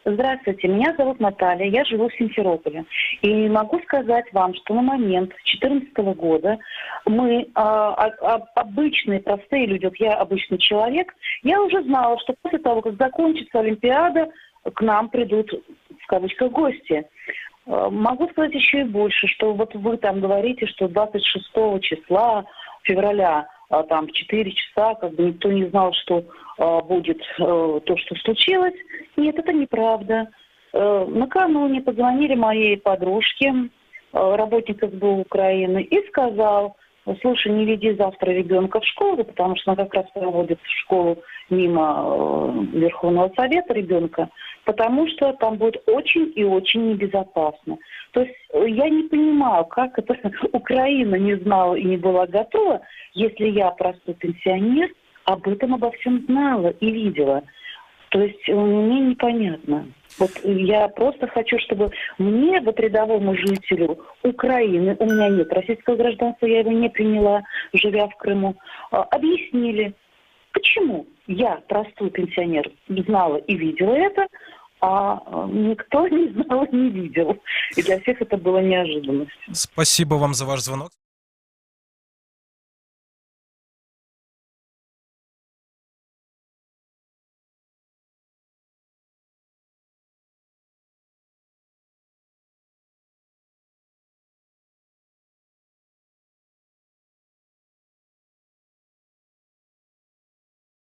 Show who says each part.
Speaker 1: Здравствуйте, меня зовут Наталья, я живу в Симферополе. И могу сказать вам, что на момент 2014 года мы, обычные, простые люди, вот я обычный человек, я уже знала, что после того, как закончится Олимпиада, к нам придут, в кавычках, гости. Могу сказать еще и больше, что вот вы там говорите, что 26 числа февраля, там в 4 часа, как бы никто не знал, что будет то, что случилось. Нет, это неправда. Накануне позвонили моей подружке, работник СБУ Украины, и сказал: слушай, не веди завтра ребенка в школу, потому что она как раз проводит в школу мимо Верховного Совета ребенка, потому что там будет очень и очень небезопасно. То есть я не понимаю, как это Украина не знала и не была готова, если я, простой пенсионер, об этом обо всем знала и видела. То есть мне непонятно. Вот я просто хочу, чтобы мне, вот рядовому жителю Украины, у меня нет российского гражданства, я его не приняла, живя в Крыму, объяснили, почему я, простой пенсионер, знала и видела это, а никто не знал и не видел. И для всех это было неожиданностью.
Speaker 2: Спасибо вам за ваш звонок.